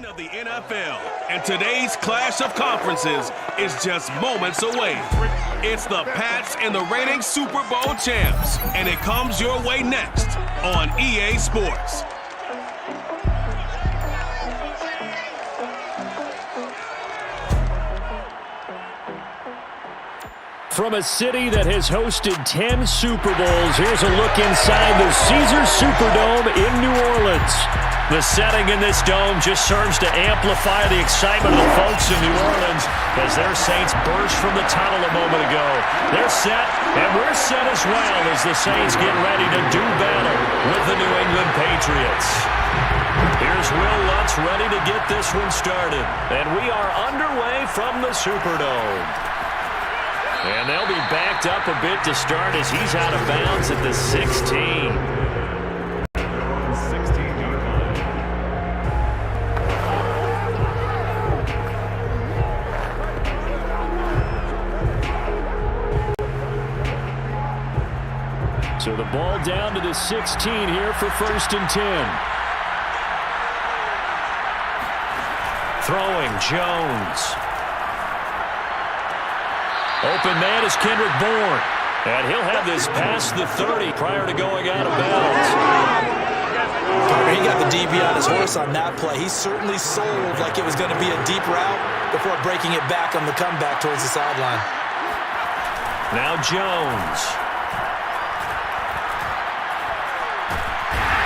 of the NFL, and today's clash of conferences is just moments away. It's the Pats and the reigning Super Bowl champs, and it comes your way next on EA Sports. From a city that has hosted 10 Super Bowls, here's a look inside the Caesars Superdome in New Orleans. The setting in this dome just serves to amplify the excitement of the folks in New Orleans as their Saints burst from the tunnel a moment ago. They're set, and we're set as well as the Saints get ready to do battle with the New England Patriots. Here's Will Lutz ready to get this one started, and we are underway from the Superdome. And they'll be backed up a bit to start as he's out of bounds at the 16. So the ball down to the 16 here for 1st and 10. Throwing Jones. Open man is Kendrick Bourne. And he'll have this past the 30 prior to going out of bounds. He got the DB on his horse on that play. He certainly sold like it was going to be a deep route before breaking it back on the comeback towards the sideline. Now Jones.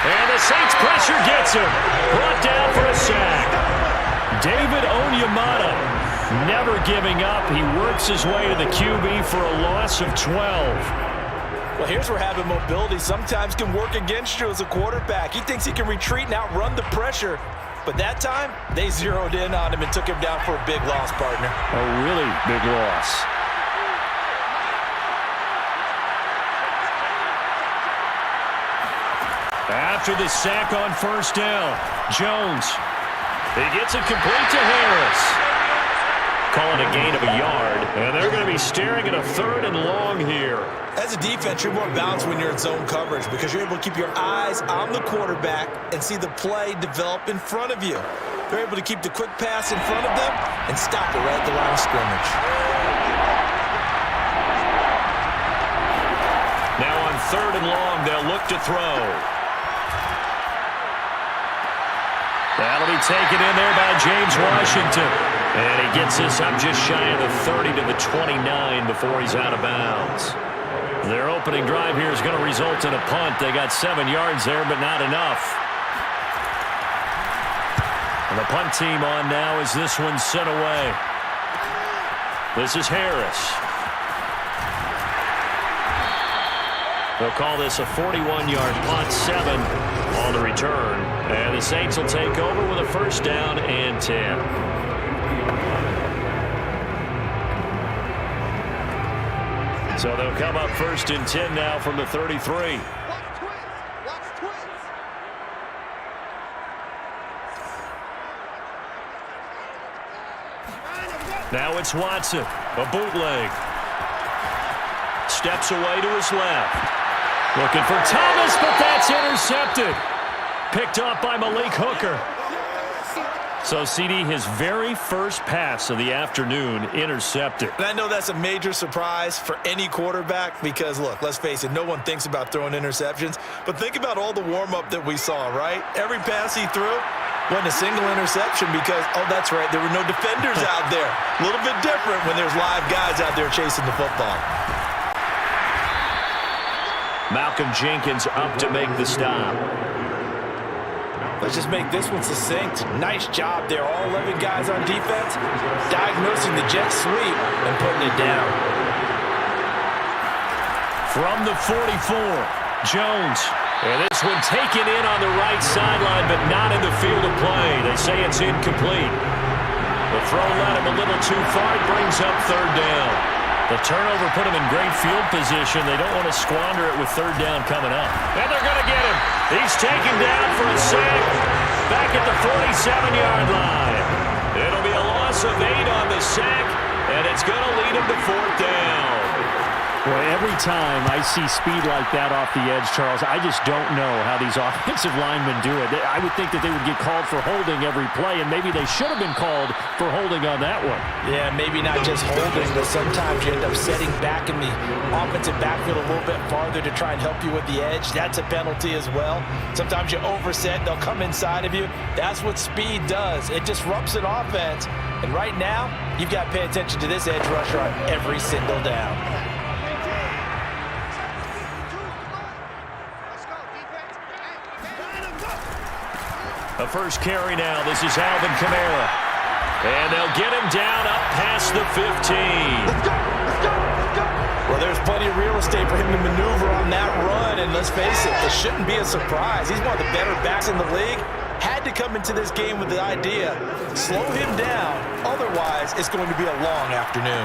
And the Saints pressure gets him. Brought down for a sack. David Onyemata. Never giving up. He works his way to the QB for a loss of 12. Well, here's where having mobility sometimes can work against you as a quarterback. He thinks he can retreat and outrun the pressure. But that time, they zeroed in on him and took him down for a big loss, partner. A really big loss. After the sack on 1st down, Jones. He gets it complete to Harris. Calling a gain of a yard, and they're going to be staring at a 3rd and long here. As a defense, you're more balanced when you're in zone coverage because you're able to keep your eyes on the quarterback and see the play develop in front of you. They're able to keep the quick pass in front of them and stop it right at the line of scrimmage. Now on 3rd and long, they'll look to throw. That'll be taken in there by James Washington. And he gets this up just shy of the 30 to the 29 before he's out of bounds. Their opening drive here is going to result in a punt. They got 7 yards there, but not enough. And the punt team on now as this one's sent away. This is Harris. They'll call this a 41-yard punt, 7 on the return. And the Saints will take over with a 1st down and 10. So they'll come up 1st and 10 now from the 33. Now it's Watson, a bootleg. Steps away to his left. Looking for Thomas, but that's intercepted. Picked off by Malik Hooker. So, CD, his very first pass of the afternoon intercepted. And I know that's a major surprise for any quarterback because, look, let's face it, no one thinks about throwing interceptions. But think about all the warm-up that we saw, right? Every pass he threw wasn't a single interception because, oh, that's right, there were no defenders out there. A little bit different when there's live guys out there chasing the football. Malcolm Jenkins up to make the stop. Let's just make this one succinct. Nice job there. All 11 guys on defense diagnosing the jet sweep and putting it down. From the 44, Jones. And this one taken in on the right sideline, but not in the field of play. They say it's incomplete. The throw led him a little too far. It brings up 3rd down. The turnover put him in great field position. They don't want to squander it with 3rd down coming up. And they're going to get him. He's taken down for a sack back at the 47-yard line. It'll be a loss of 8 on the sack, and it's going to lead him to 4th down. Well, every time I see speed like that off the edge, Charles, I just don't know how these offensive linemen do it. I would think that they would get called for holding every play, and maybe they should have been called for holding on that one. Yeah, maybe not just holding, but sometimes you end up setting back in the offensive backfield a little bit farther to try and help you with the edge. That's a penalty as well. Sometimes you overset, they'll come inside of you. That's what speed does. It disrupts an offense. And right now, you've got to pay attention to this edge rusher on every single down. The first carry now. This is Alvin Kamara. And they'll get him down up past the 15. Well, there's plenty of real estate for him to maneuver on that run. And let's face it, it shouldn't be a surprise. He's one of the better backs in the league. Had to come into this game with the idea, slow him down. Otherwise, it's going to be a long afternoon.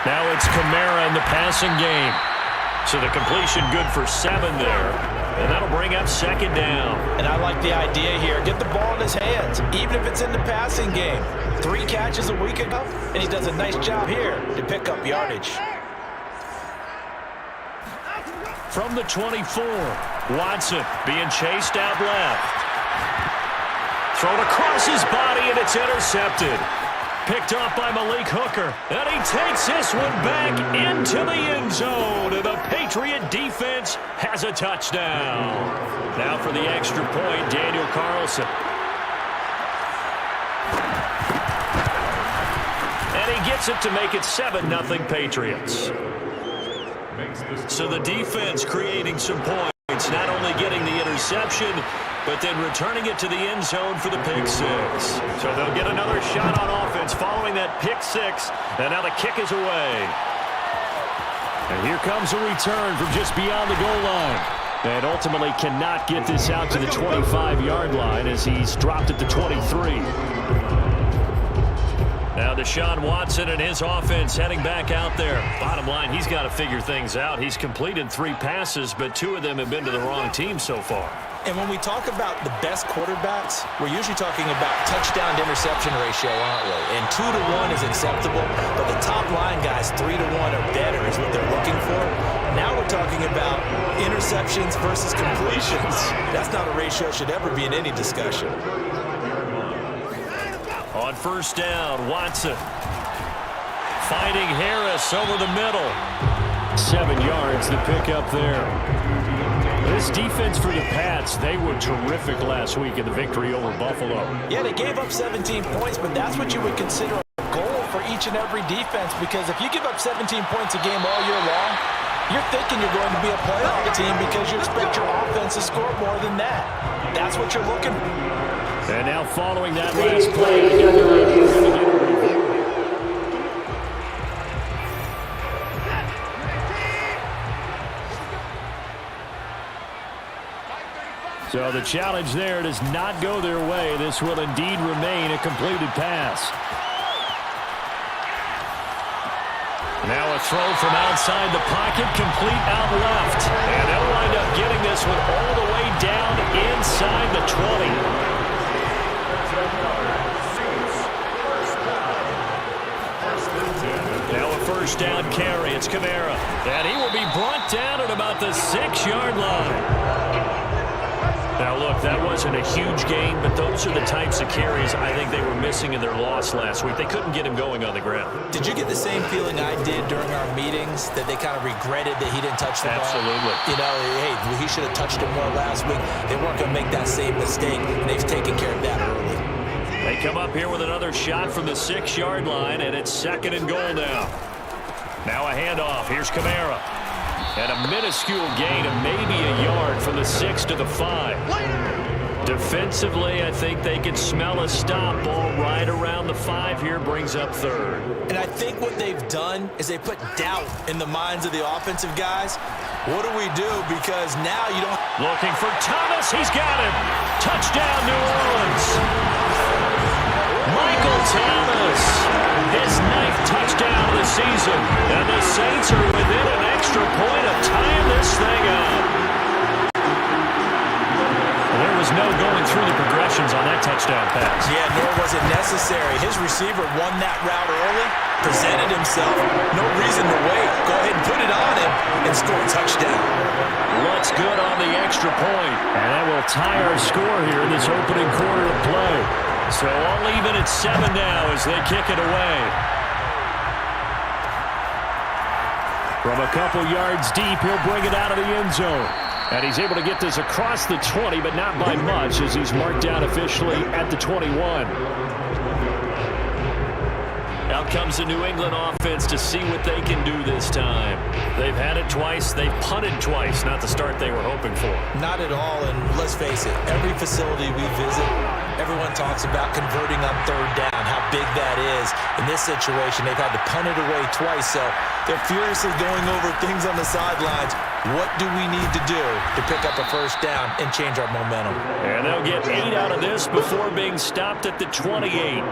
Now it's Kamara in the passing game. So the completion good for 7 there. And that'll bring up second down. And I like the idea here. Get the ball in his hands, even if it's in the passing game. 3 catches a week ago, and he does a nice job here to pick up yardage. From the 24, Watson being chased out left. Thrown across his body, and it's intercepted. Picked off by Malik Hooker. And he takes this one back into the end zone. And the Patriot defense has a touchdown. Now for the extra point, Daniel Carlson. And he gets it to make it 7-0 Patriots. So the defense creating some points, not only getting the interception, but then returning it to the end zone for the pick 6. So they'll get another shot on offense following that pick 6. And now the kick is away. And here comes a return from just beyond the goal line. And ultimately cannot get this out to the 25-yard line as he's dropped at the 23. Now Deshaun Watson and his offense heading back out there. Bottom line, he's got to figure things out. He's completed 3 passes, but 2 of them have been to the wrong team so far. And when we talk about the best quarterbacks, we're usually talking about touchdown to interception ratio, aren't we? And 2 to 1 is acceptable, but the top line guys, 3 to 1 or better is what they're looking for. Now we're talking about interceptions versus completions. That's not a ratio that should ever be in any discussion. On first down, Watson finding Harris over the middle. 7 yards to pick up there. This defense for the Pats, they were terrific last week in the victory over Buffalo. Yeah, they gave up 17 points, but that's what you would consider a goal for each and every defense, because if you give up 17 points a game all year long, you're thinking you're going to be a playoff team because you expect your offense to score more than that. That's what you're looking for. And now following that last play, you're going to get a review. So the challenge there does not go their way. This will indeed remain a completed pass. Now a throw from outside the pocket, complete out left. And they'll wind up getting this one all the way down inside the 20. Now a first down carry. It's Kamara. And he will be brought down at about the 6-yard line. Now, look, that wasn't a huge gain, but those are the types of carries I think they were missing in their loss last week. They couldn't get him going on the ground. Did you get the same feeling I did during our meetings, that they kind of regretted that he didn't touch the ball? Absolutely. You know, hey, he should have touched it more last week. They weren't going to make that same mistake, and they've taken care of that early. They come up here with another shot from the 6-yard line, and it's 2nd and goal now. Now a handoff. Here's Kamara. And a minuscule gain of maybe a yard from the 6 to the 5. Defensively, I think they can smell a stop ball right around the 5 here, brings up 3rd. And I think what they've done is they put doubt in the minds of the offensive guys. What do we do? Because now you don't... Looking for Thomas. He's got him. Touchdown, New Orleans. Michael Thomas. His 9th touchdown of the season. And the Saints are within an extra point of tying this thing up. There was no going through the progression options on that touchdown pass. Yeah, nor was it necessary. His receiver won that route early, presented himself. No reason to wait. Go ahead and put it on him and score a touchdown. Looks good on the extra point. And that will tie our score here in this opening quarter of play. So all even at 7 now as they kick it away. From a couple yards deep, he'll bring it out of the end zone. And he's able to get this across the 20, but not by much as he's marked down officially at the 21. Out comes the New England offense to see what they can do this time. They've had it twice. They've punted twice. Not the start they were hoping for. Not at all, and let's face it, every facility we visit, everyone talks about converting on third down, how big that is. In this situation, they've had to punt it away twice, so they're furiously going over things on the sidelines. What do we need to do to pick up a first down and change our momentum? And they'll get 8 out of this before being stopped at the 28.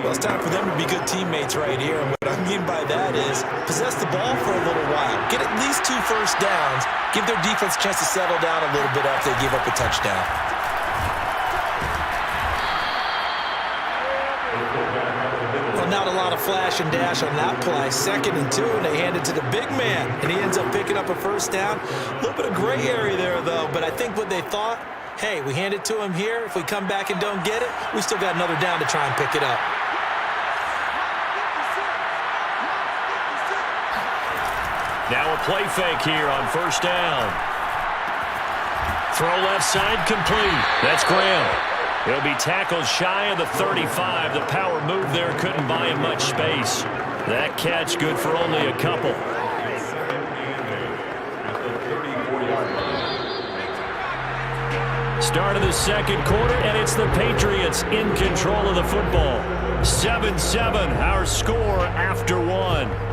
Well, it's time for them to be good teammates right here. And what I mean by that is possess the ball for a little while. Get at least 2 first downs. Give their defense a chance to settle down a little bit after they give up a touchdown. Well, not a lot of flash and dash on that play. 2nd and 2, and they hand it to the big man. And he ends up picking up a first down. A little bit of gray area there, though. But I think what they thought, hey, we hand it to him here. If we come back and don't get it, we still got another down to try and pick it up. Now a play fake here on first down. Throw left side complete. That's Graham. He'll be tackled shy of the 35. The power move there couldn't buy him much space. That catch good for only a couple. Start of the second quarter, and it's the Patriots in control of the football. 7-7, our score after 1.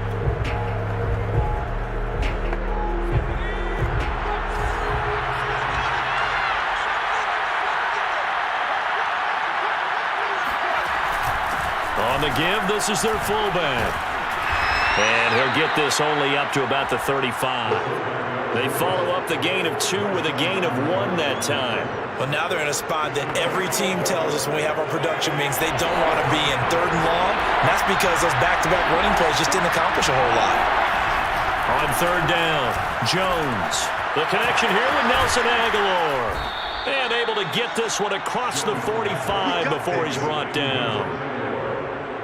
On the give, this is their fullback. And he'll get this only up to about the 35. They follow up the gain of 2 with a gain of 1 that time. Well, now they're in a spot that every team tells us when we have our production meetings they don't want to be in 3rd and long. And that's because those back-to-back running plays just didn't accomplish a whole lot. On 3rd down, Jones. The connection here with Nelson Aguilar. And able to get this one across the 45 before he's brought down.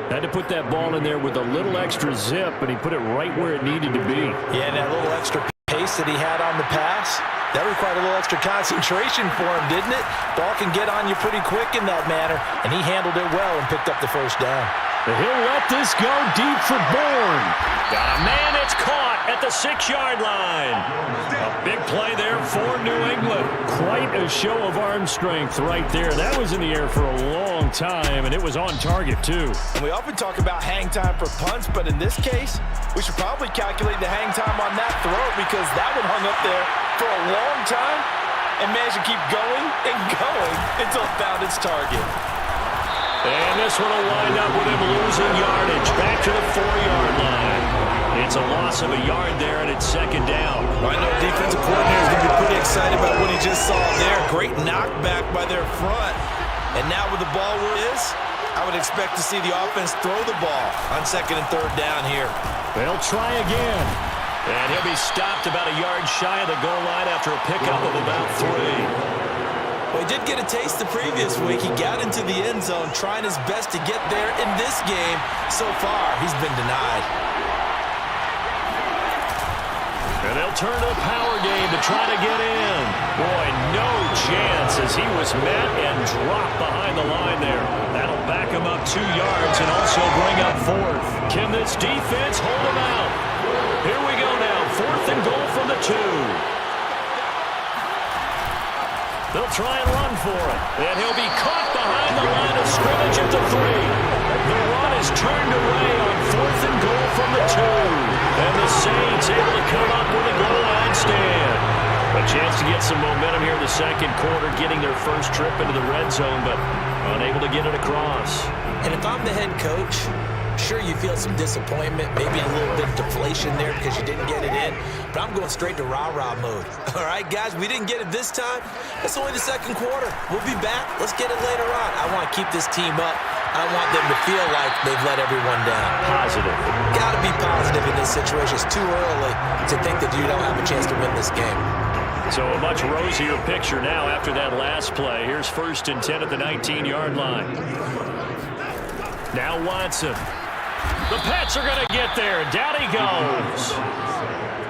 Had to put that ball in there with a little extra zip, but he put it right where it needed to be. Yeah, and that little extra pace that he had on the pass, that required a little extra concentration for him, didn't it? Ball can get on you pretty quick in that manner, and he handled it well and picked up the first down. He'll let this go deep for Bourne. Got a man, it's caught at the 6-yard line. A big play there for New England. Quite a show of arm strength right there. That was in the air for a long time, and it was on target, too. And we often talk about hang time for punts, but in this case, we should probably calculate the hang time on that throw because that one hung up there for a long time and managed to keep going and going until it found its target. And this one will wind up with him losing yardage back to the 4-yard line. It's a loss of a yard there, and it's 2nd down. I know defensive coordinator is going to be pretty excited about what he just saw there. Great knockback by their front. And now with the ball where it is, I would expect to see the offense throw the ball on 2nd and 3rd down here. They'll try again. And he'll be stopped about a yard shy of the goal line after a pickup of about 3. Well, he did get a taste the previous week. He got into the end zone trying his best to get there in this game. So far, he's been denied. And they'll turn to the power game to try to get in. Boy, no chance as he was met and dropped behind the line there. That'll back him up 2 yards and also bring up 4th. Can this defense hold him out? Here we go now. 4th and goal from the 2. They'll try and run for it. And he'll be caught behind the line of scrimmage at the 3. The run is turned away on 4th and goal from the 2. And the Saints able to come up with a goal line stand. A chance to get some momentum here in the second quarter, getting their first trip into the red zone, but unable to get it across. And if I'm the head coach, Sure, you feel some disappointment, maybe a little bit of deflation there because you didn't get it in, but I'm going straight to rah-rah mode. All right, guys, we didn't get it this time. It's only the second quarter. We'll be back. Let's get it later on. I want to keep this team up. I want them to feel like they've let everyone down. Positive. Got to be positive in this situation. It's too early to think that you don't have a chance to win this game. So a much rosier picture now after that last play. Here's 1st and 10 at the 19-yard line. Now Watson. The Pats are going to get there. Down he goes.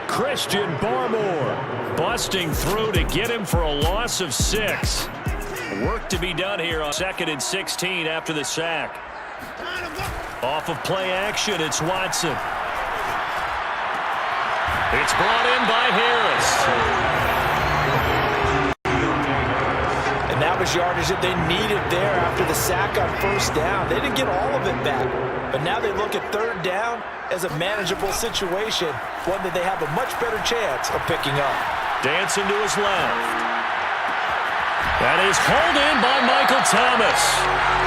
Christian Barmore busting through to get him for a loss of 6. Work to be done here on 2nd and 16 after the sack. Off of play action, it's Watson. It's brought in by Harris. And that was yardage that they needed there after the sack on 1st down. They didn't get all of it back, but now they look at 3rd down as a manageable situation, one that they have a much better chance of picking up. Dancing to his left. That is hauled in by Michael Thomas.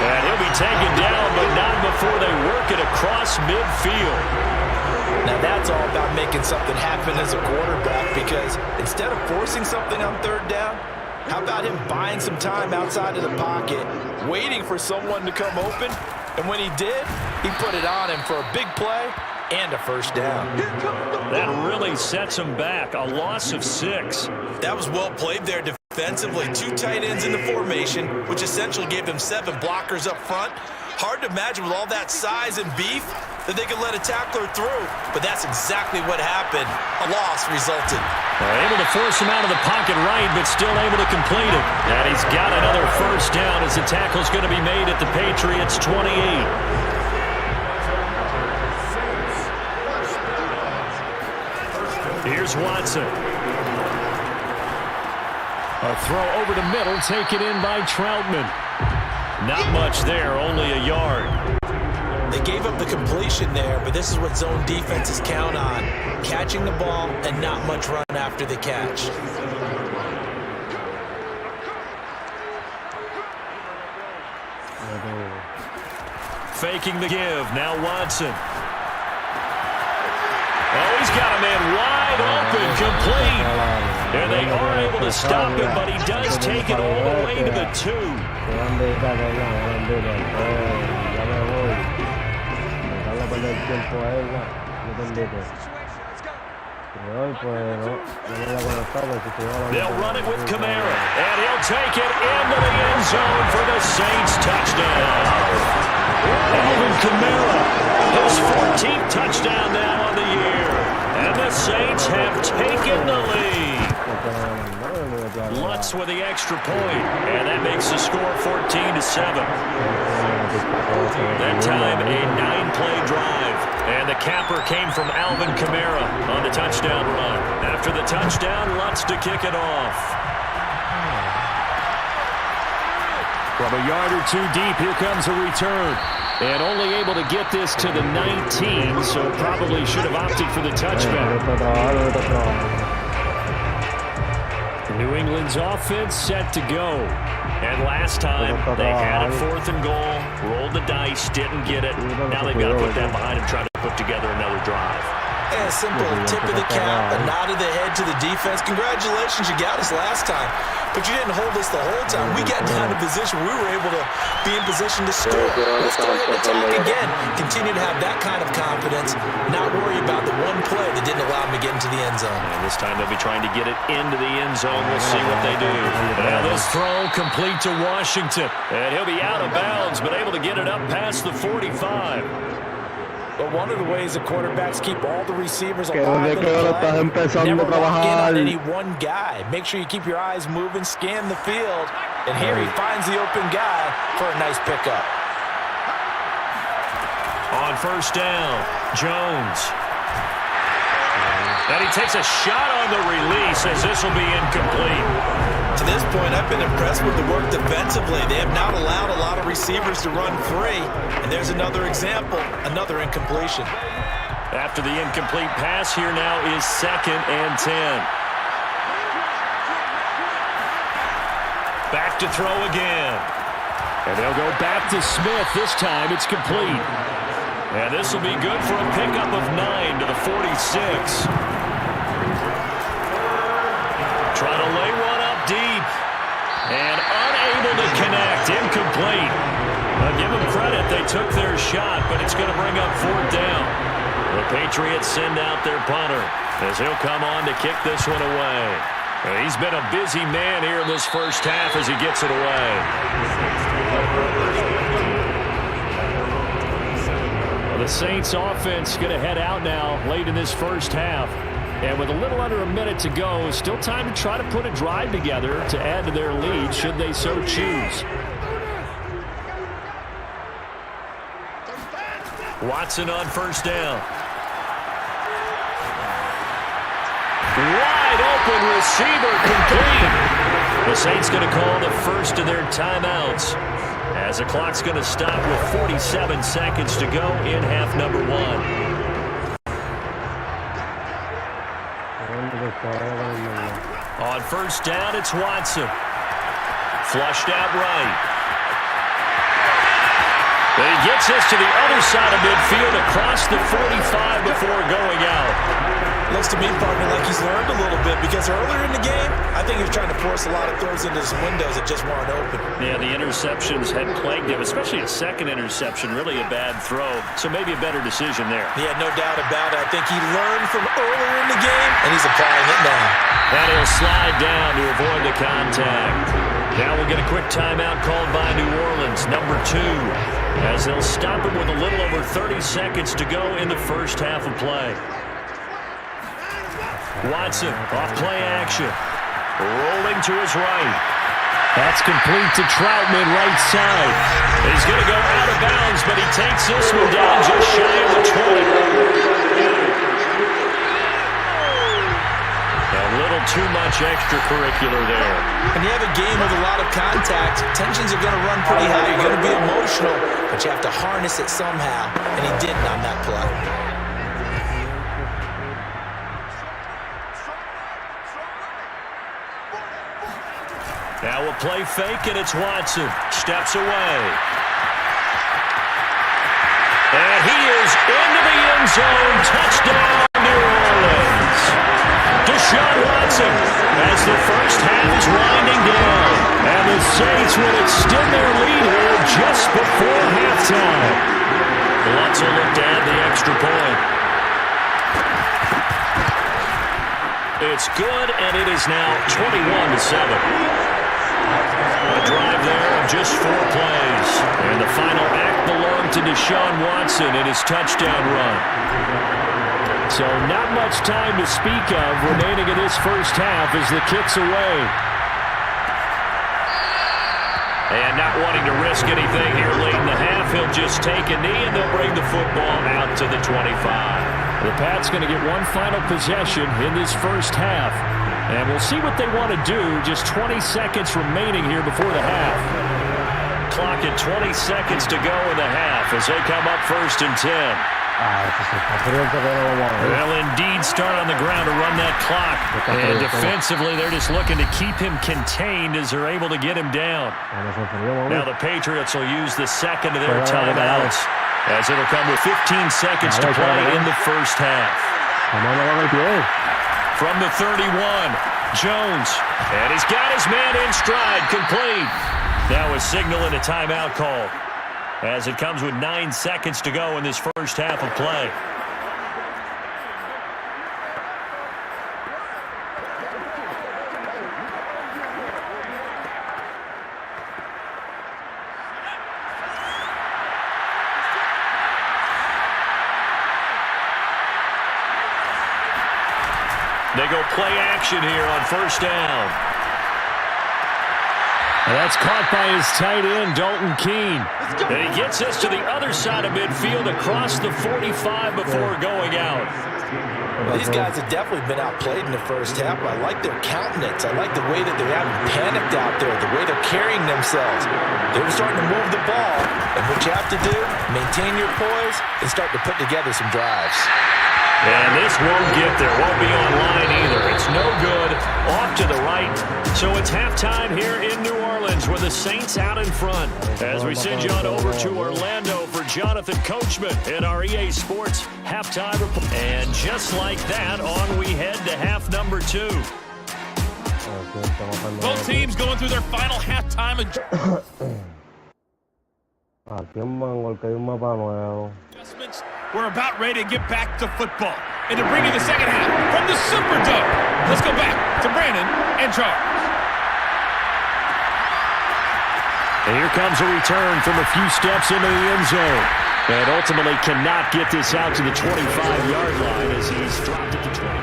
And he'll be taken down, but not before they work it across midfield. Now that's all about making something happen as a quarterback, because instead of forcing something on 3rd down, how about him buying some time outside of the pocket, waiting for someone to come open, and when he did, he put it on him for a big play and a 1st down. That really sets him back. A loss of 6. That was well played there defensively. 2 tight ends in the formation, which essentially gave them 7 blockers up front. Hard to imagine with all that size and beef that they could let a tackler through, but that's exactly what happened. A loss resulted. They're able to force him out of the pocket right, but still able to complete it. And he's got another 1st down as the tackle's going to be made at the Patriots 28. Here's Watson. A throw over the middle, taken in by Troutman. Not much there, only a yard. They gave up the completion there, but this is what zone defenses count on. Catching the ball and not much run after the catch. Faking the give. Now Watson. Oh, he's got a man wide open, complete. And they are able to stop him, but he does take it all the way to the 2. They'll run it with Kamara, and he'll take it into the end zone for the Saints touchdown. Alvin Kamara, his 14th touchdown now on the year, and the Saints have taken the lead. Lutz with the extra point, and that makes the score 14-7. That time, a 9-play drive, and the capper came from Alvin Kamara on the touchdown run. After the touchdown, Lutz to kick it off. From a yard or 2 deep, here comes a return. And only able to get this to the 19, so probably should have opted for the touchback. New England's offense set to go. And last time, they had it 4th and goal, rolled the dice, didn't get it. Now they've got to put that behind them, trying to put together another drive. A simple tip of the cap, a nod of the head to the defense. Congratulations, you got us last time, but you didn't hold us the whole time. We got down to position. We were able to be in position to score. Let's go ahead and attack again. Continue to have that kind of confidence, not worry about the one play that didn't allow them to get into the end zone. And this time they'll be trying to get it into the end zone. We'll see what they do. Now this throw complete to Washington, and he'll be out of bounds, but able to get it up past the 45. But one of the ways the quarterbacks keep all the receivers alive in the play, never lock in on any one guy. Make sure you keep your eyes moving, scan the field, and here he finds the open guy for a nice pickup. On 1st down, Jones. And he takes a shot on the release as this will be incomplete. To this point, I've been impressed with the work defensively. They have not allowed a lot of receivers to run free. And there's another example, another incompletion. After the incomplete pass, here now is 2nd and 10. Back to throw again. And they'll go back to Smith. This time it's complete. And this will be good for a pickup of 9 to the 46. Trying to lay one up deep. And unable to connect. Incomplete. I'll give them credit. They took their shot, but it's going to bring up 4th down. The Patriots send out their punter as he'll come on to kick this one away. He's been a busy man here in this first half as he gets it away. Well, the Saints offense going to head out now late in this first half. And with a little under a minute to go, still time to try to put a drive together to add to their lead should they so choose. Watson on 1st down. Wide open receiver complete. The Saints going to call the first of their timeouts as the clock's going to stop with 47 seconds to go in half number 1. On 1st down, it's Watson. Flushed out right. But he gets us to the other side of midfield across the 45 before going out. Looks to me, partner, like he's learned a little bit because earlier in the game, I think he was trying to force a lot of throws into some windows that just weren't open. Yeah, the interceptions had plagued him, especially a second interception, really a bad throw. So maybe a better decision there. Yeah, no doubt about it. I think he learned from earlier in the game, and he's applying it now. And he'll slide down to avoid the contact. Now we'll get a quick timeout called by New Orleans, number 2, as they'll stop him with a little over 30 seconds to go in the first half of play. Watson off play action. Rolling to his right. That's complete to Troutman, right side. He's going to go out of bounds, but he takes this one down just shy of the 20. A little too much extracurricular there. When you have a game with a lot of contact, tensions are going to run pretty high. You're going to be emotional, but you have to harness it somehow, and he didn't on that play. Now we'll play fake, and it's Watson. Steps away. And he is into the end zone. Touchdown, New Orleans. Deshaun Watson as the first half is winding down. And the Saints will extend their lead here just before halftime. Lutz will look to add the extra point. It's good, and it is now 21-7. A drive there of just 4 plays. And the final act belonged to Deshaun Watson in his touchdown run. So not much time to speak of remaining in this first half as the kick's away. And not wanting to risk anything here late in the half, he'll just take a knee and they'll bring the football out to the 25. The Pats going to get one final possession in this first half. And we'll see what they want to do. Just 20 seconds remaining here before the half. Clock at 20 seconds to go in the half as they come up 1st and 10. They'll indeed start on the ground to run that clock. And defensively, they're just looking to keep him contained as they're able to get him down. Now the Patriots will use the second of their timeouts as it'll come with 15 seconds to play in the first half. From the 31, Jones. And he's got his man in stride, complete. Now a signal and a timeout call as it comes with 9 seconds to go in this first half of play. They go play action here on 1st down. And that's caught by his tight end, Dalton Keene. And he gets us to the other side of midfield across the 45 before going out. Well, these guys have definitely been outplayed in the first half. I like their countenance. I like the way that they haven't panicked out there, the way they're carrying themselves. They're starting to move the ball. And what you have to do, maintain your poise and start to put together some drives. And this won't get there. Won't be online either. It's no good. Off to the right. So it's halftime here in New Orleans with the Saints out in front. As we send you on over to Orlando for Jonathan Coachman in our EA Sports halftime report. And just like that, on we head to half number 2. Both teams going through their final halftime adjustments. We're about ready to get back to football and to bring you the second half from the Superdome. Let's go back to Brandon and Charles. And here comes a return from a few steps into the end zone. And ultimately cannot get this out to the 25-yard line as he's dropped it to 20.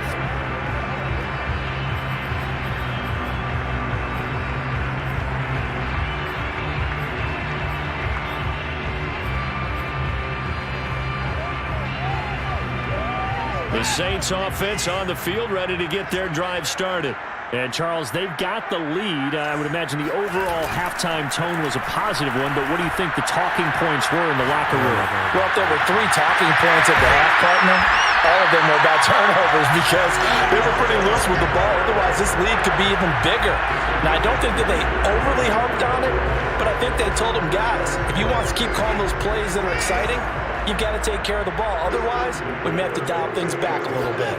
The Saints offense on the field, ready to get their drive started. And, Charles, they've got the lead. I would imagine the overall halftime tone was a positive one, but what do you think the talking points were in the locker room? Well, if there were 3 talking points at the half, partner, all of them were about turnovers because they were pretty loose with the ball. Otherwise, this lead could be even bigger. Now, I don't think that they overly harped on it, but I think they told them, guys, if you want to keep calling those plays that are exciting, you've got to take care of the ball. Otherwise, we may have to dial things back a little bit.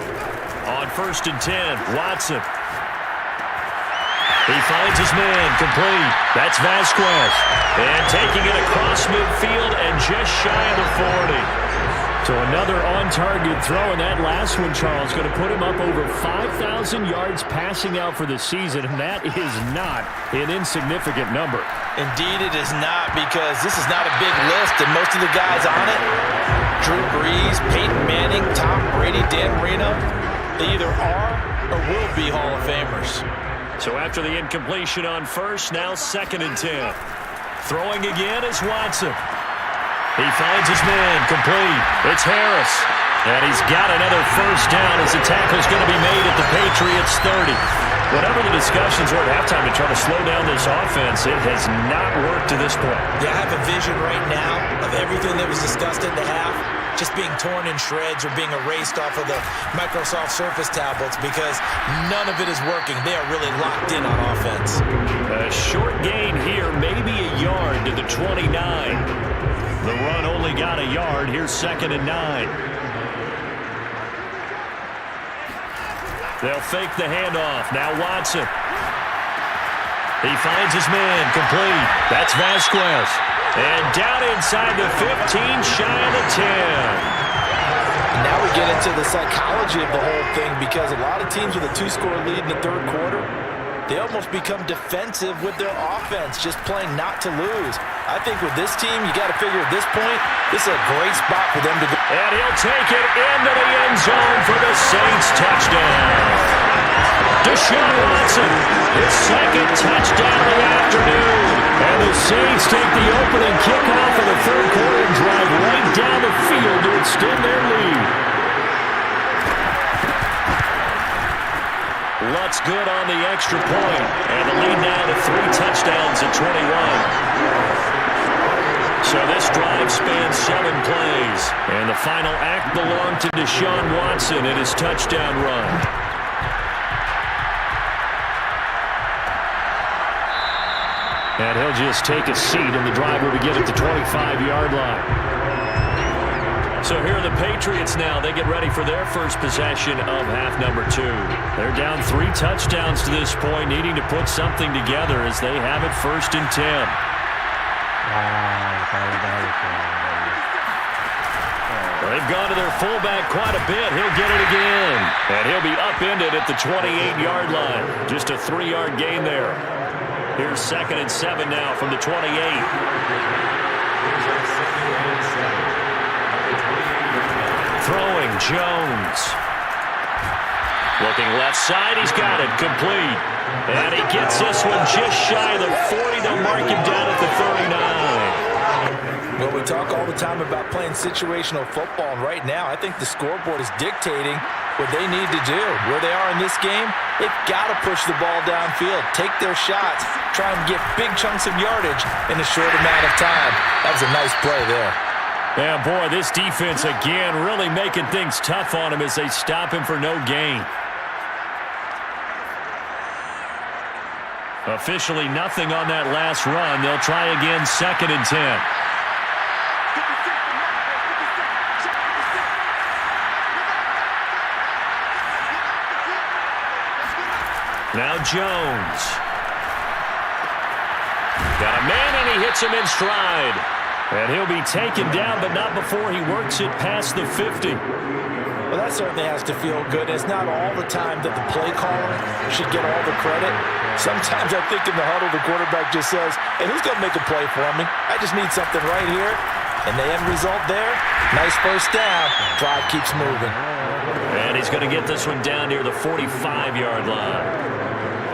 On 1st and 10, Watson. He finds his man, complete. That's Vasquez. And taking it across midfield and just shy of the 40. So another on-target throw, and that last one, Charles, going to put him up over 5,000 yards passing out for the season, and that is not an insignificant number. Indeed it is not, because this is not a big list, and most of the guys on it, Drew Brees, Peyton Manning, Tom Brady, Dan Marino, they either are or will be Hall of Famers. So after the incompletion on first, now 2nd and 10. Throwing again is Watson. He finds his man, complete. It's Harris. And he's got another first down as the tackle's going to be made at the Patriots 30. Whatever the discussions were at halftime to try to slow down this offense, it has not worked to this point. Yeah, I have a vision right now of everything that was discussed at the half just being torn in shreds or being erased off of the Microsoft Surface tablets because none of it is working. They are really locked in on offense. A short gain here, maybe a yard to the 29. The run only got a yard. Here's 2nd and 9. They'll fake the handoff. Now Watson. He finds his man, complete. That's Vasquez. And down inside the 15, shy of the 10. Now we get into the psychology of the whole thing because a lot of teams with a 2-score lead in the 3rd quarter, they almost become defensive with their offense, just playing not to lose. I think with this team, you got to figure at this point, this is a great spot for them to go. And he'll take it into the end zone for the Saints touchdown. Deshaun Watson, his 2nd touchdown of the afternoon. And the Saints take the opening kickoff of the 3rd quarter and drive right down the field to extend their lead. Lutz good on the extra point. And the lead now to 3 touchdowns at 21. So this drive spans 7 plays. And the final act belonged to Deshaun Watson in his touchdown run. And he'll just take a seat, and the drive will begin at the 25-yard line. So here are the Patriots now. They get ready for their first possession of half number 2. They're down 3 touchdowns to this point, needing to put something together as they have it 1st and 10. They've gone to their fullback quite a bit. He'll get it again. And he'll be upended at the 28-yard line. Just a 3-yard gain there. Here's 2nd and 7 now from the 28. Throwing, Jones. Looking left side, he's got it, complete. And he gets this one just shy of the 40. They'll mark him down at the 39. Well, we talk all the time about playing situational football, and right now I think the scoreboard is dictating what they need to do. Where they are in this game, they've got to push the ball downfield, take their shots, try and get big chunks of yardage in a short amount of time. That was a nice play there. Yeah, boy, this defense again really making things tough on him as they stop him for no gain. Officially nothing on that last run. They'll try again, 2nd and 10. Now Jones. Got a man, and he hits him in stride. And he'll be taken down, but not before he works it past the 50. Well, that certainly has to feel good. It's not all the time that the play caller should get all the credit. Sometimes I think in the huddle, the quarterback just says, hey, who's going to make a play for me? I just need something right here. And the end result there, nice first down. Drive keeps moving. And he's going to get this one down near the 45-yard line.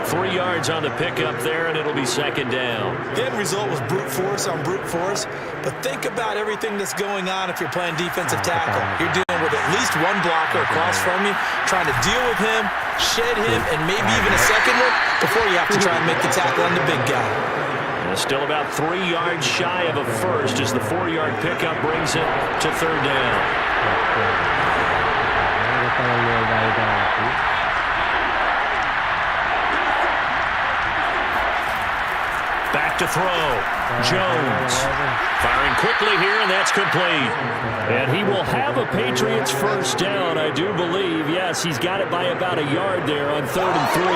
3 yards on the pickup there, and it'll be 2nd down. The end result was brute force on brute force, but think about everything that's going on if you're playing defensive tackle. You're dealing with at least one blocker across from you, trying to deal with him, shed him, and maybe even a second one before you have to try and make the tackle on the big guy. And still about 3 yards shy of a first as the 4-yard pickup brings it to 3rd down. Back to throw. Jones firing quickly here, and that's complete. And he will have a Patriots first down, I do believe. Yes, he's got it by about a yard there on 3rd and 3.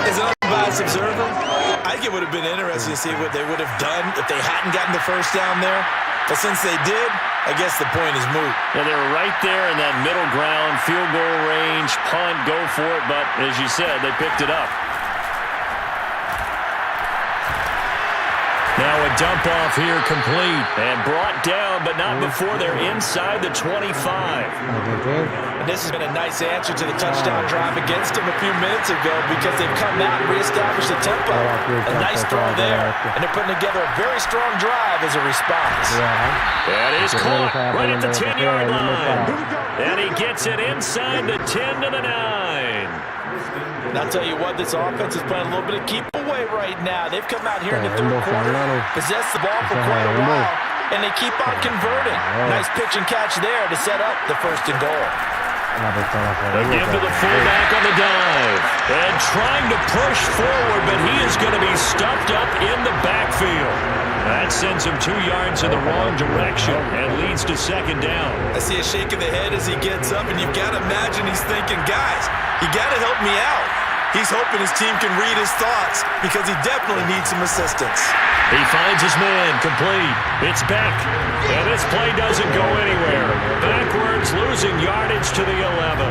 As an unbiased observer, I think it would have been interesting to see what they would have done if they hadn't gotten the first down there. But since they did, I guess the point is moot. Yeah, they were right there in that middle ground, field goal range, punt, go for it. But as you said, they picked it up. Now a dump off here complete and brought down, but not before they're inside the 25. And this has been a nice answer to the touchdown drive against them a few minutes ago because they've come out and reestablished the tempo. A nice throw there, and they're putting together a very strong drive as a response. That is caught right at the 10-yard line. And he gets it inside the 10 to the 9. And I'll tell you what, this offense is playing a little bit of keep away right now. They've come out here in the 3rd quarter, possessed the ball for quite a while, and they keep on converting. Nice pitch and catch there to set up the 1st and goal. Again to the fullback on the dive. And trying to push forward, but he is going to be stuffed up in the backfield. That sends him 2 yards in the wrong direction and leads to 2nd down. I see a shake of the head as he gets up, and you've got to imagine he's thinking, guys, you got to help me out. He's hoping his team can read his thoughts because he definitely needs some assistance. He finds his man, complete. It's Beck, and this play doesn't go anywhere. Backwards, losing yardage to the 11.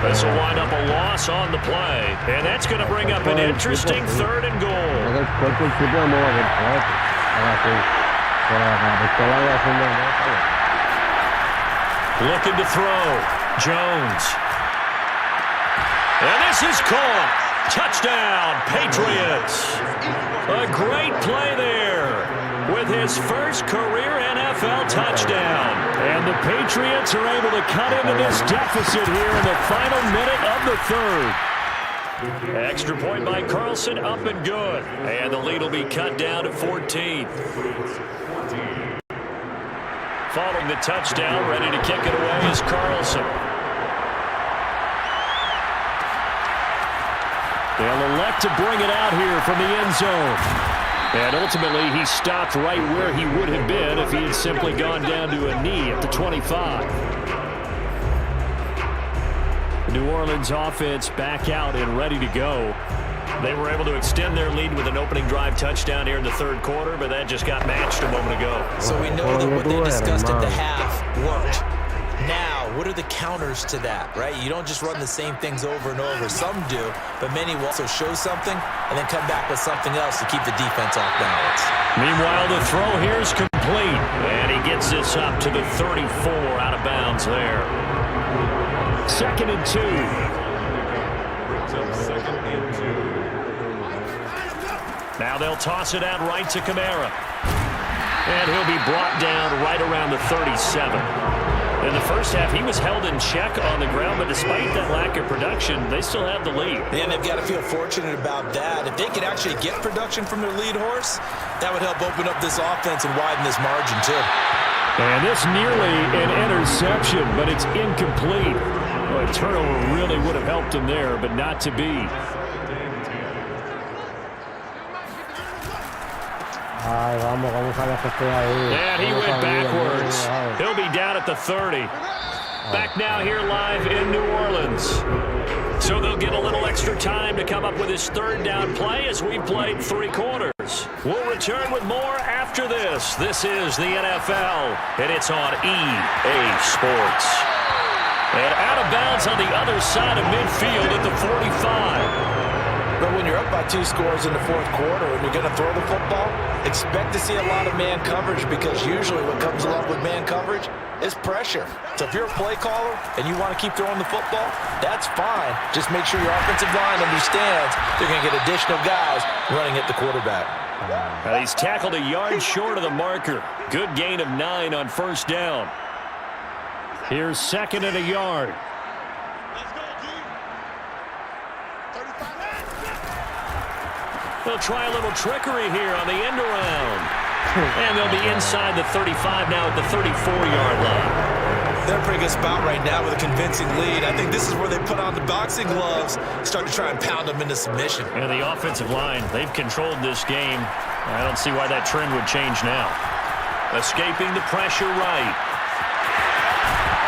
This will wind up a loss on the play, and that's going to bring up an interesting 3rd and goal. Looking to throw. Jones. And this is caught. Touchdown, Patriots. A great play there with his first career NFL touchdown. And the Patriots are able to cut into this deficit here in the final minute of the 3rd. Extra point by Carlson, up and good. And the lead will be cut down to 14. Following the touchdown, ready to kick it away is Carlson. They'll elect to bring it out here from the end zone. And ultimately, he stopped right where he would have been if he had simply gone down to a knee at the 25. The New Orleans offense back out and ready to go. They were able to extend their lead with an opening drive touchdown here in the 3rd quarter, but that just got matched a moment ago. So we know that what they discussed at the half worked. Now, what are the counters to that, right? You don't just run the same things over and over. Some do, but many will also show something and then come back with something else to keep the defense off balance. Meanwhile, the throw here is complete, and he gets this up to the 34 out of bounds there. 2nd and 2. Now they'll toss it out right to Kamara. And he'll be brought down right around the 37. In the first half, he was held in check on the ground, but despite that lack of production, they still have the lead. And they've got to feel fortunate about that. If they could actually get production from their lead horse, that would help open up this offense and widen this margin, too. And this nearly an interception, but it's incomplete. Well, a turnover really would have helped him there, but not to be. And he went backwards. He'll be down at the 30. Back now here live in New Orleans. So they'll get a little extra time to come up with his third down play as we've played 3 quarters. We'll return with more after this. This is the NFL, and it's on EA Sports. And out of bounds on the other side of midfield at the 45. But when you're up by 2 scores in the 4th quarter and you're going to throw the football, expect to see a lot of man coverage because usually what comes along with man coverage is pressure. So if you're a play caller and you want to keep throwing the football, that's fine. Just make sure your offensive line understands they're going to get additional guys running at the quarterback. He's tackled a yard short of the marker. Good gain of 9 on first down. Here's 2nd and a yard. They'll try a little trickery here on the end around. And they'll be inside the 35 now at the 34-yard line. They're in a pretty good spot right now with a convincing lead. I think this is where they put on the boxing gloves, start to try and pound them into submission. And the offensive line, they've controlled this game. I don't see why that trend would change now. Escaping the pressure right.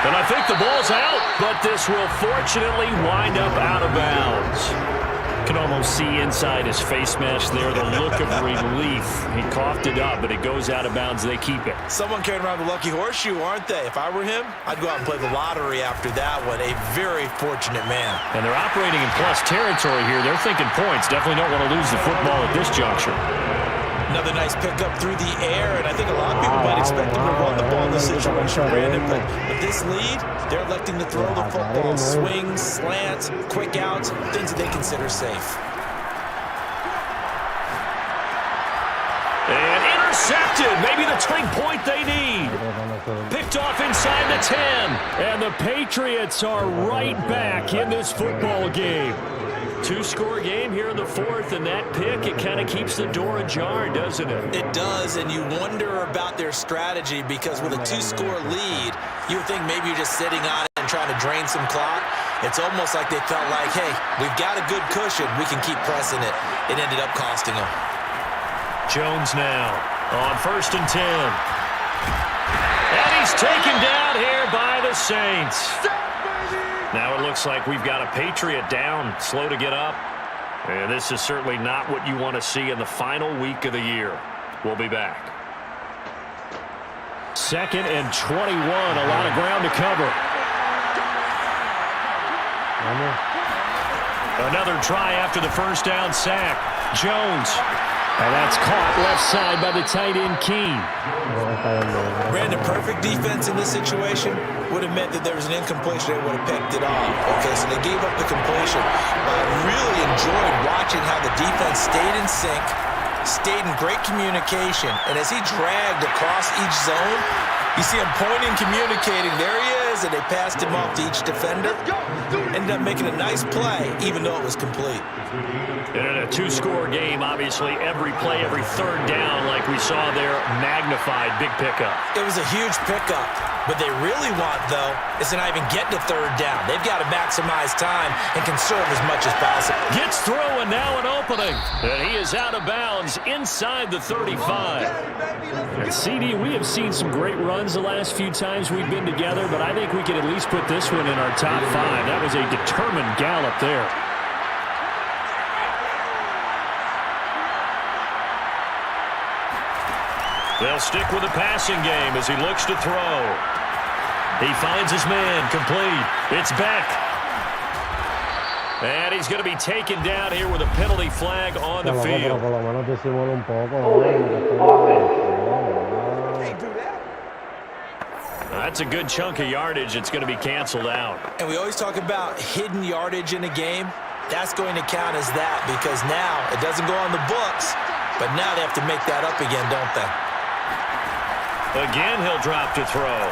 And I think the ball's out, but this will fortunately wind up out of bounds. Can almost see inside his face mask there the look of relief. He coughed it up, but it goes out of bounds. They keep it. Someone carrying around the lucky horseshoe, aren't they? If I were him, I'd go out and play the lottery after that one. A very fortunate man. And they're operating in plus territory here. They're thinking points. Definitely don't want to lose the football at this juncture. Another nice pickup through the air, and I think a lot of people might expect them to run the ball in this situation, Brandon, but with this lead, they're electing to throw the football. Swings, slants, quick outs, things that they consider safe. And intercepted. Maybe the turning point they need. Picked off inside the 10. And the Patriots are right back in this football game. 2-score game here in the 4th, and that pick, it kind of keeps the door ajar, doesn't it? It does, and you wonder about their strategy because with a 2-score lead, you would think maybe you're just sitting on it and trying to drain some clock. It's almost like they felt like, hey, we've got a good cushion. We can keep pressing it. It ended up costing them. Jones now on 1st and 10. And he's taken down here by the Saints. Now it looks like we've got a Patriot down, slow to get up. And this is certainly not what you want to see in the final week of the year. We'll be back. 2nd and 21, a lot of ground to cover. Another try after the first down sack. Jones. And that's caught left side by the tight end, Keene. Brandon, perfect defense in this situation would have meant that there was an incompletion. They would have picked it off. Okay, so they gave up the completion. I really enjoyed watching how the defense stayed in sync, stayed in great communication, and as he dragged across each zone, you see him pointing, communicating. There he is, and they passed him off to each defender. Ended up making a nice play, even though it was complete. And in a 2-score game, obviously, every play, every third down, like we saw there, magnified, big pickup. It was a huge pickup. What they really want, though, is to not even get to third down. They've got to maximize time and conserve as much as possible. Gets through, and now an opening. And he is out of bounds inside the 35. And CD, we have seen some great runs the last few times we've been together, but I think we could at least put this one in our top 5. That was a determined gallop there. They'll stick with the passing game as he looks to throw. He finds his man, complete. It's Beck. And he's going to be taken down here with a penalty flag on the field. That's a good chunk of yardage. It's going to be canceled out. And we always talk about hidden yardage in a game. That's going to count as that because now it doesn't go on the books, but now they have to make that up again, don't they? Again, he'll drop to throw.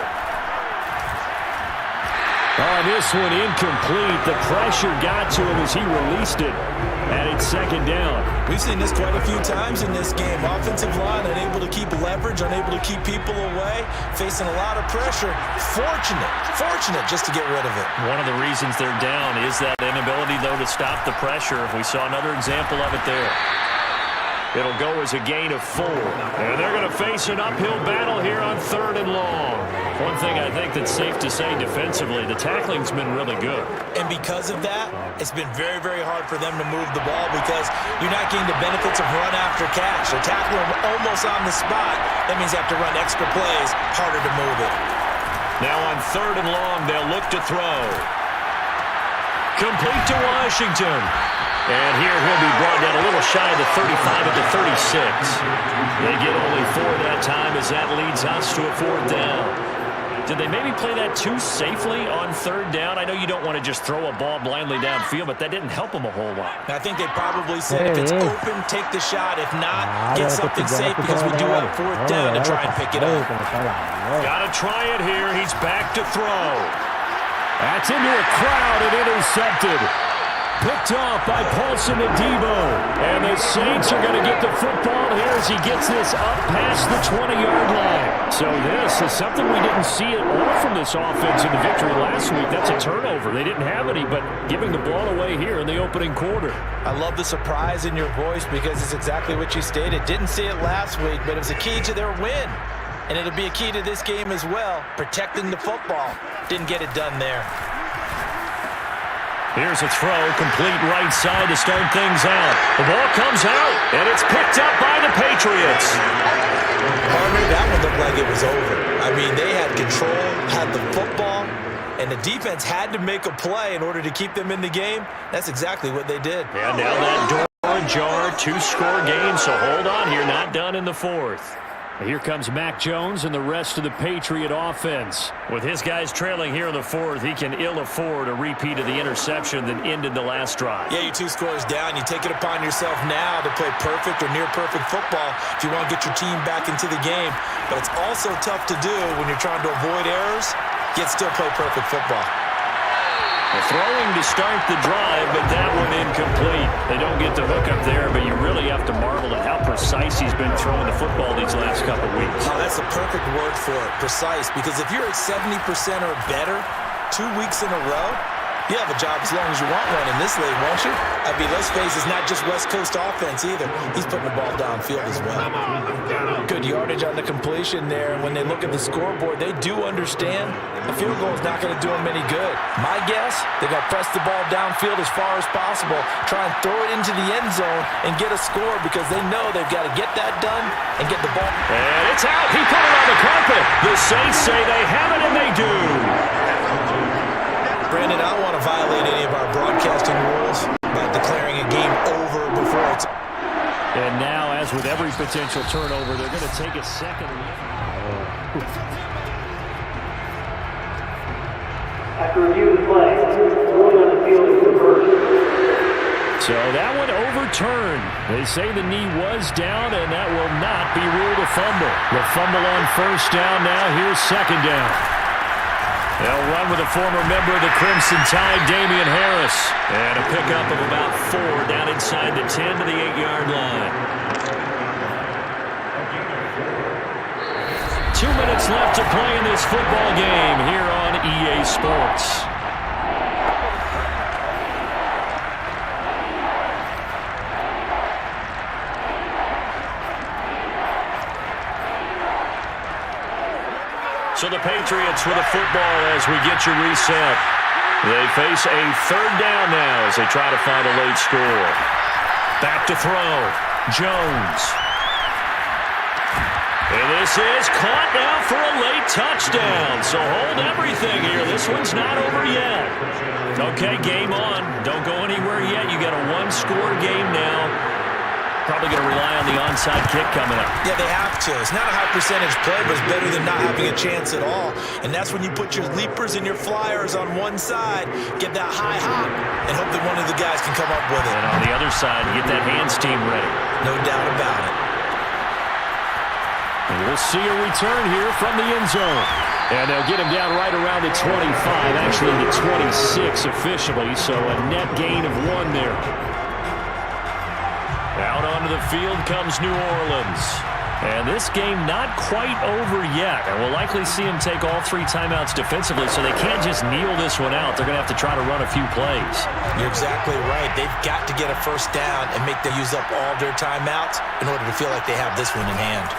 Oh, this one incomplete. The pressure got to him as he released it. And it's second down. We've seen this quite a few times in this game. Offensive line unable to keep leverage, unable to keep people away, facing a lot of pressure. Fortunate just to get rid of it. One of the reasons they're down is that inability, though, to stop the pressure. We saw another example of it there. It'll go as a gain of 4. And they're going to face an uphill battle here on 3rd and long. One thing I think that's safe to say defensively, the tackling's been really good. And because of that, it's been very, very hard for them to move the ball because you're not getting the benefits of run after catch. They're tackling them almost on the spot. That means they have to run extra plays, harder to move it. Now on 3rd and long, they'll look to throw. Complete to Washington. And here he'll be brought down a little shy of the 35 at the 36. They get only 4 that time as that leads us to a 4th down. Did they maybe play that too safely on 3rd down? I know you don't want to just throw a ball blindly downfield, but that didn't help them a whole lot. I think they probably said if it's open, take the shot. If not, get something safe because we do have 4th down to try and pick it up. Got to try it here. He's back to throw. That's into a crowd and intercepted. Picked off by Paulson Adebo. And the Saints are going to get the football here as he gets this up past the 20-yard line. So this is something we didn't see at all from this offense in the victory last week. That's a turnover. They didn't have any, but giving the ball away here in the opening quarter. I love the surprise in your voice because it's exactly what you stated. Didn't see it last week, but it was a key to their win. And it'll be a key to this game as well, protecting the football. Didn't get it done there. Here's a throw, complete right side to start things out. The ball comes out, and it's picked up by the Patriots. Harvey, that one looked like it was over. I mean, they had control, had the football, and the defense had to make a play in order to keep them in the game. That's exactly what they did. And now that door ajar, 2-score game, so hold on here, not done in the 4th. Here comes Mac Jones and the rest of the Patriot offense. With his guys trailing here in the 4th, he can ill afford a repeat of the interception that ended the last drive. Yeah, you're 2 scores down. You take it upon yourself now to play perfect or near-perfect football if you want to get your team back into the game. But it's also tough to do when you're trying to avoid errors, yet still play perfect football. Throwing to start the drive, but that one incomplete. They don't get the hook up there, but you really have to marvel at how precise he's been throwing the football these last couple weeks. Oh, that's the perfect word for it, precise, because if you're at 70% or better 2 weeks in a row, you have a job as long as you want one in this league, won't you? I mean, let's face it, it's not just West Coast offense either. He's putting the ball downfield as well. Good yardage on the completion there. And when they look at the scoreboard, they do understand the field goal is not going to do them any good. My guess, they're going to press the ball downfield as far as possible, try and throw it into the end zone and get a score because they know they've got to get that done and get the ball. And it's out. He put it on the carpet. The Saints say they have it, and they do. Brandon, I don't want to violate any of our broadcasting rules by declaring a game over before it's... And now, as with every potential turnover, they're going to take a second. After review of the play, ruling on the field is reversed. So that one overturned. They say the knee was down, and that will not be ruled a fumble. The fumble on 1st down now. Here's 2nd down. They'll run with a former member of the Crimson Tide, Damian Harris. And a pickup of about 4 down inside the 10 to the 8-yard line. 2 minutes left to play in this football game here on EA Sports. So the Patriots with a football as we get you reset. They face a 3rd down now as they try to find a late score. Back to throw. Jones. And this is caught now for a late touchdown. So hold everything here. This one's not over yet. Okay, game on. Don't go anywhere yet. You got a 1-score game now. Probably going to rely on the onside kick coming up. Yeah, they have to. It's not a high percentage play, but it's better than not having a chance at all. And that's when you put your leapers and your flyers on one side, get that high hop, and hope that one of the guys can come up with it. And on the other side, get that hands team ready. No doubt about it. And we'll see a return here from the end zone. And they'll get him down right around the 25, actually the 26 officially, so a net gain of 1 there. Out onto the field comes New Orleans. And this game not quite over yet. And we'll likely see him take all 3 timeouts defensively, so they can't just kneel this one out. They're going to have to try to run a few plays. You're exactly right. They've got to get a first down and make them use up all their timeouts in order to feel like they have this one in hand.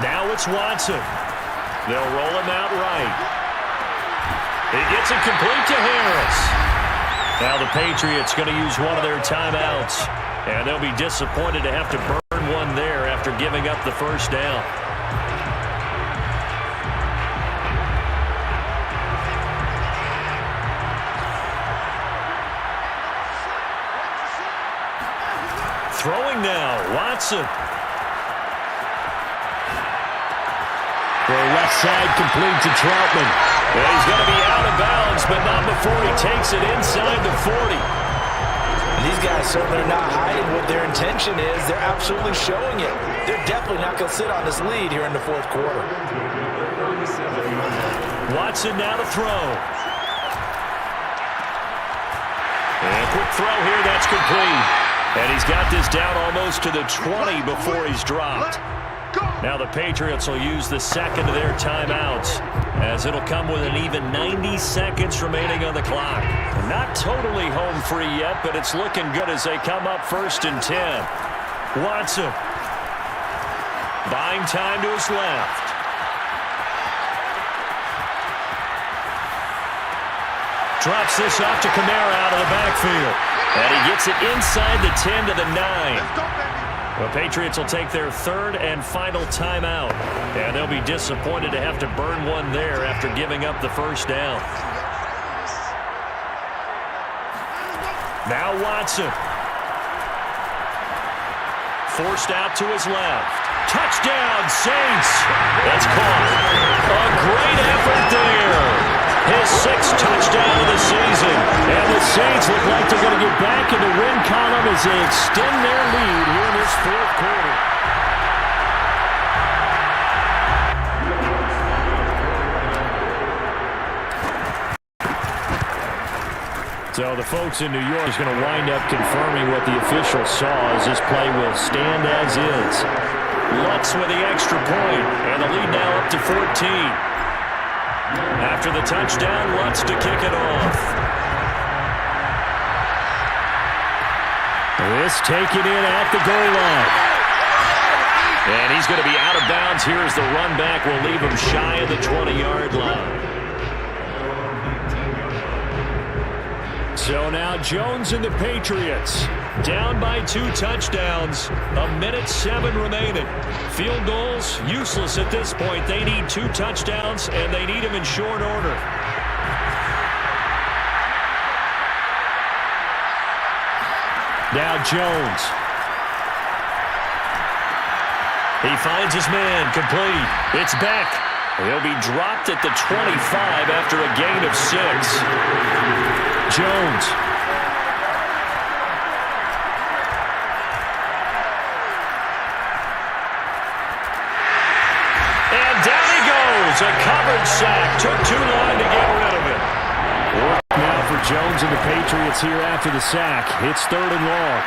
Now it's Watson. They'll roll him out right. He gets it complete to Harris. Now the Patriots going to use one of their timeouts. And they'll be disappointed to have to burn one there after giving up the first down. Throwing now, Watson. For a left side complete to Troutman. And he's going to be out of bounds, but not before he takes it inside the 40. These guys certainly are not hiding what their intention is. They're absolutely showing it. They're definitely not going to sit on this lead here in the fourth quarter. Watson now to throw. And a quick throw here, that's complete. And he's got this down almost to the 20 before he's dropped. Now the Patriots will use the second of their timeouts, as it'll come with an even 90 seconds remaining on the clock. Not totally home free yet, but it's looking good as they come up 1st and 10. Watson buying time to his left. Drops this off to Kamara out of the backfield. And he gets it inside the 10 to the 9. The Patriots will take their 3rd and final timeout. And they'll be disappointed to have to burn one there after giving up the first down. Now Watson. Forced out to his left. Touchdown, Saints. That's caught. A great effort there. His 6th touchdown of the season. And the Saints look like they're going to get back in the win column as they extend their lead here in this 4th quarter. So the folks in New York is going to wind up confirming what the official saw, as this play will stand as is. Lutz with the extra point, and the lead now up to 14. After the touchdown, Lutz to kick it off. This taken in at the goal line. And he's going to be out of bounds here as the run back will leave him shy of the 20-yard line. So now Jones and the Patriots down by 2 touchdowns. 1:07 remaining. Field goals useless at this point. They need 2 touchdowns, and they need them in short order. Now Jones. He finds his man, complete. It's Beck. He'll be dropped at the 25 after a gain of 6. Jones. And down he goes. A covered sack. Took too long to get rid of it. Work now for Jones and the Patriots here after the sack. It's 3rd and long.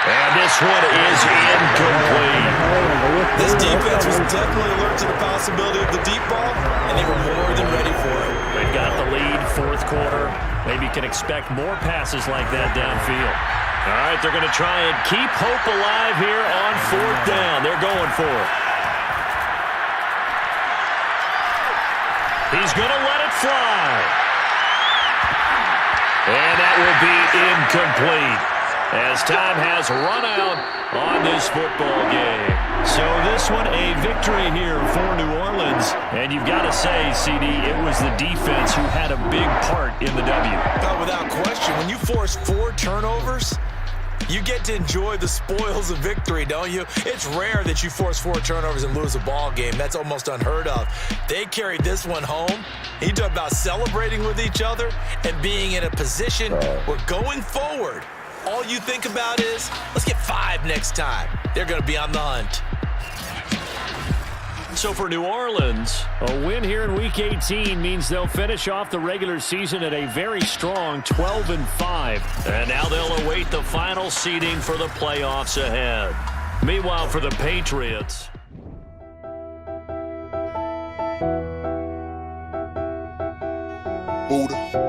And this one is incomplete. This defense was definitely alert to the possibility of the deep ball, and they were more than ready for it. They've got the lead, 4th quarter. Maybe can expect more passes like that downfield. All right, they're going to try and keep hope alive here on 4th down. They're going for it. He's going to let it fly. And that will be incomplete, as time has run out on this football game. So this one a victory here for New Orleans. And you've got to say, CD, it was the defense who had a big part in the W. Without question, when you force 4 turnovers, you get to enjoy the spoils of victory, don't you? It's rare that you force 4 turnovers and lose a ball game. That's almost unheard of. They carried this one home. You talk about celebrating with each other and being in a position where going forward, all you think about is, let's get 5 next time. They're going to be on the hunt. So for New Orleans, a win here in Week 18 means they'll finish off the regular season at a very strong 12-5. And now they'll await the final seeding for the playoffs ahead. Meanwhile, for the Patriots, Buddha.